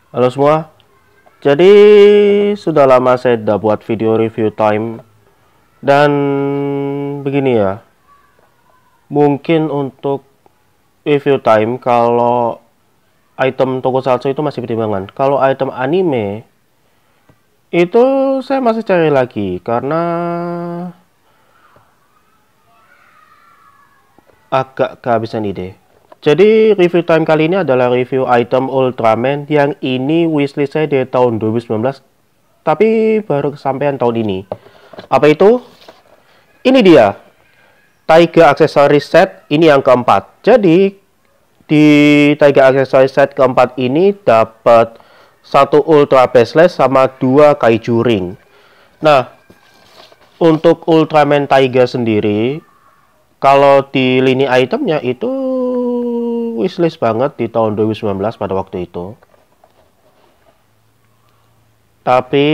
Halo semua, jadi sudah lama saya tidak buat video review time. Dan begini ya, mungkin untuk review time kalau item tokusatsu itu masih pertimbangan. Kalau item anime itu saya masih cari lagi karena agak kehabisan ide. Jadi review time kali ini adalah review item Ultraman yang ini wishlist saya dari tahun 2019, tapi baru kesampaian tahun ini. Apa itu? Ini dia, Taiga Aksesoris Set, ini yang keempat. Jadi di Taiga Aksesoris Set keempat ini dapat satu Ultra Baseless sama dua Kaiju Ring. Nah, untuk Ultraman Taiga sendiri, kalau di lini itemnya itu wishlist banget di tahun 2019 pada waktu itu. Tapi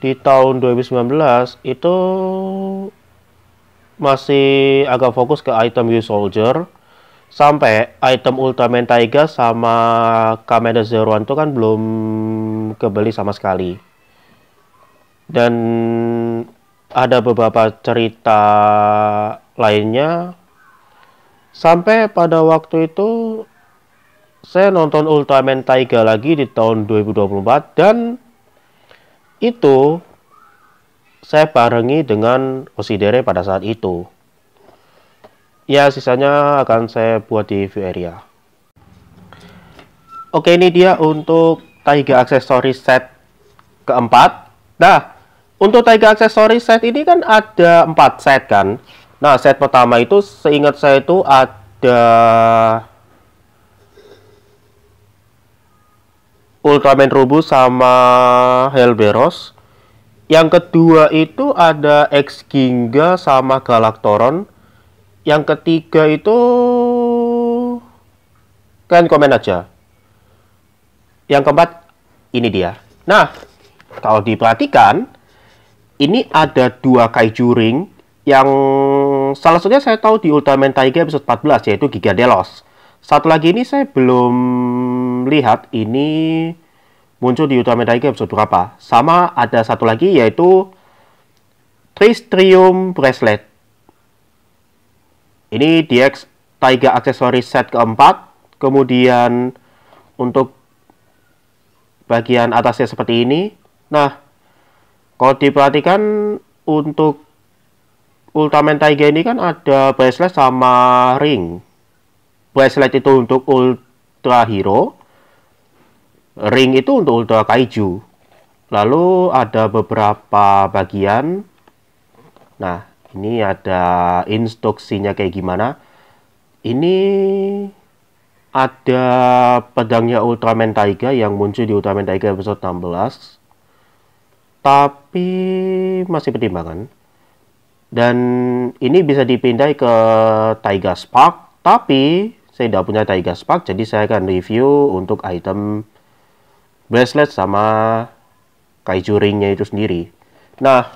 di tahun 2019 itu masih agak fokus ke item U Soldier, sampai item Ultraman Taiga sama Kameda Zero One itu kan belum kebeli sama sekali. Dan ada beberapa cerita lainnya, sampai pada waktu itu saya nonton Ultraman Taiga lagi di tahun 2024, dan itu saya barengi dengan Oshidere pada saat itu. Ya, sisanya akan saya buat di view area. Oke, ini dia untuk Taiga Aksesoris Set keempat. Nah, untuk Taiga Aksesoris Set ini kan ada 4 set kan. Nah, set pertama itu seingat saya itu ada Ultraman Rubus sama Helberos. Yang kedua itu ada X Ginga sama Galactoron. Yang ketiga itu kalian komen aja. Yang keempat ini dia. Nah, kalau diperhatikan, ini ada dua Kaiju Ring yang salah satunya saya tahu di Ultraman Taiga episode 14, yaitu Gigadelos. Satu lagi ini saya belum lihat ini muncul di Ultraman Taiga episode berapa. Sama ada satu lagi yaitu Tristrium Bracelet. Ini DX Taiga Aksesoris Set keempat. Kemudian untuk bagian atasnya seperti ini. Nah, kalau diperhatikan untuk Ultraman Taiga ini kan ada bracelet sama ring. Bracelet itu untuk Ultra Hero, ring itu untuk Ultra Kaiju. Lalu ada beberapa bagian. Nah, ini ada instruksinya kayak gimana. Ini ada pedangnya Ultraman Taiga yang muncul di Ultraman Taiga episode 16. Tapi masih pertimbangan. Dan ini bisa dipindah ke Taiga Spark. Tapi saya tidak punya Taiga Spark, jadi saya akan review untuk item bracelet sama Kaiju Ring-nya itu sendiri. Nah,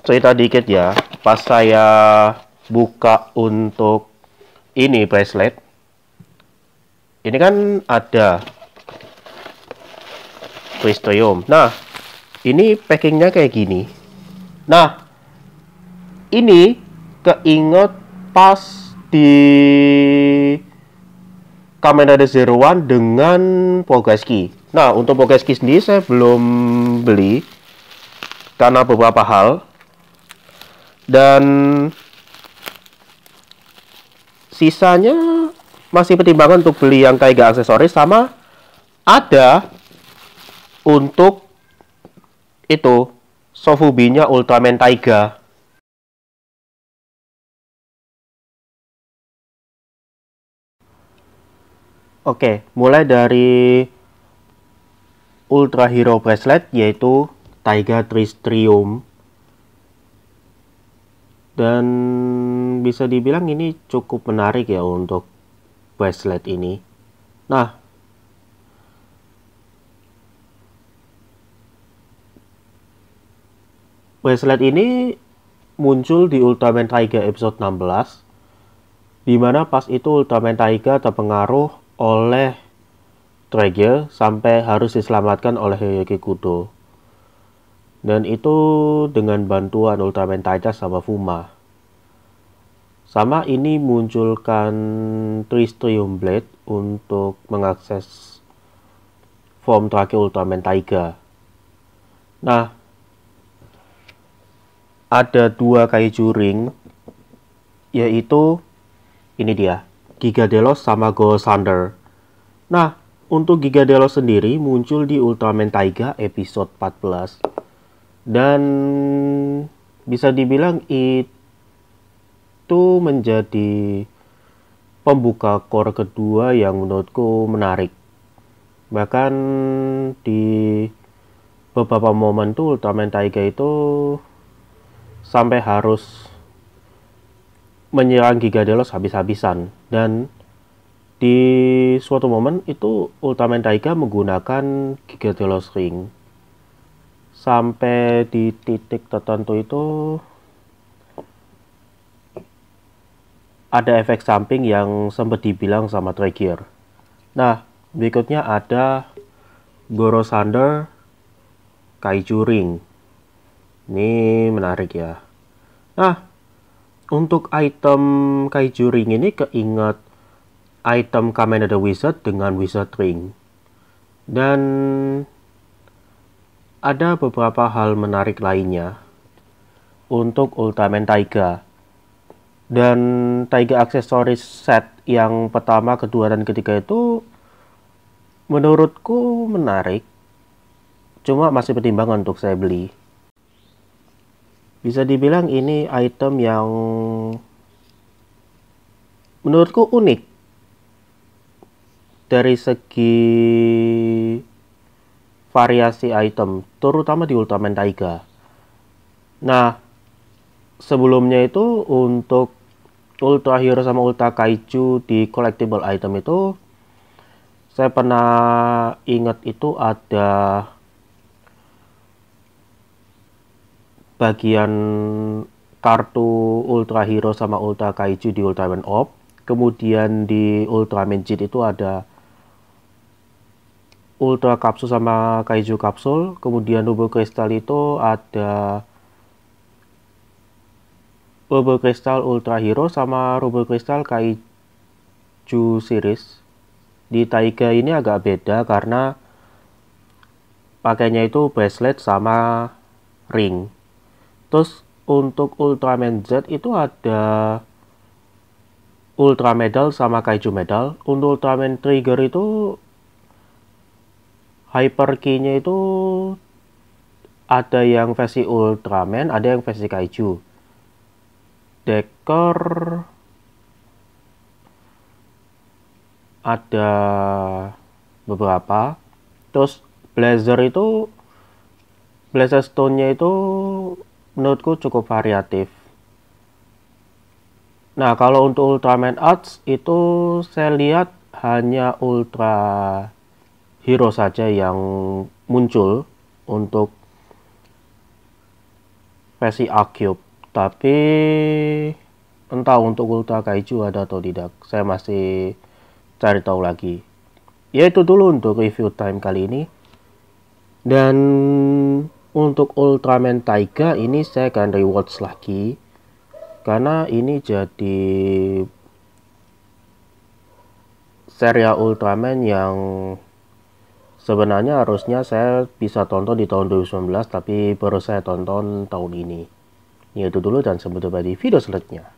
cerita dikit ya, pas saya buka untuk ini bracelet, ini kan ada Tristrium. Nah, ini packingnya kayak gini. Nah, ini keinget pas di Kameda Zero One dengan Pogaski. Nah, untuk Pogaski sendiri saya belum beli karena beberapa hal. Dan sisanya masih pertimbangan untuk beli yang Taiga aksesoris, sama ada untuk itu Sofubi-nya Ultraman Taiga. Oke, mulai dari Ultra Hero Bracelet yaitu Taiga Tristrium. Dan bisa dibilang ini cukup menarik ya untuk bracelet ini. Nah, bracelet ini muncul di Ultraman Taiga episode 16, dimana pas itu Ultraman Taiga terpengaruh oleh Trigger sampai harus diselamatkan oleh Heiyuki Kudo. Dan itu dengan bantuan Ultraman Titan sama Fuma. Sama ini munculkan Tristrium Blade untuk mengakses form terakhir Ultraman Taiga. Nah, ada dua kaiju ring, yaitu ini dia, Gigadelos sama Go Thunder. Nah, untuk Gigadelos sendiri muncul di Ultraman Taiga episode 14. Dan bisa dibilang itu menjadi pembuka core kedua yang menurutku menarik. Bahkan di beberapa momen tuh Ultraman Taiga itu sampai harus menyerang Gigadelos habis-habisan. Dan di suatu momen itu Ultraman Taiga menggunakan Gigadelos Ring. Sampai di titik tertentu itu ada efek samping yang sempat dibilang sama Trigger. Nah, berikutnya ada Goro Thunder Kaiju Ring. Ini menarik ya. Nah, untuk item Kaiju Ring ini keinget item Kamen Rider Wizard dengan Wizard Ring. Dan ada beberapa hal menarik lainnya untuk Ultraman Taiga. Dan Taiga aksesoris set yang pertama, kedua, dan ketiga itu menurutku menarik. Cuma masih pertimbangan untuk saya beli. Bisa dibilang ini item yang menurutku unik dari segi variasi item, terutama di Ultraman Taiga. Nah, sebelumnya itu untuk Ultra Hero sama Ultra Kaiju di collectible item itu, saya pernah ingat itu ada bagian kartu Ultra Hero sama Ultra Kaiju di Ultraman Orb. Kemudian di Ultraman Jet itu ada Ultra Kapsul sama Kaiju Kapsul. Kemudian Robo Crystal itu ada Robo Crystal Ultra Hero sama Robo Crystal Kaiju Series. Di Taiga ini agak beda karena pakainya itu bracelet sama ring. Terus untuk Ultraman Z itu ada Ultra Medal sama Kaiju Medal. Untuk Ultraman Trigger itu Hyper Key-nya itu ada yang versi Ultraman, ada yang versi Kaiju. Decker ada beberapa. Terus Blazer itu, Blazer Stone-nya itu menurutku cukup variatif. Nah, kalau untuk Ultraman Arts itu saya lihat hanya Ultra Hero saja yang muncul untuk versi A-Cube. Tapi entah untuk Ultra Kaiju ada atau tidak, saya masih cari tahu lagi. Ya, itu dulu untuk review time kali ini. Dan untuk Ultraman Taiga ini saya akan rewatch lagi karena ini jadi serial Ultraman yang sebenarnya harusnya saya bisa tonton di tahun 2019, tapi baru saya tonton tahun ini. Ya, itu dulu dan sampai jumpa di video selanjutnya.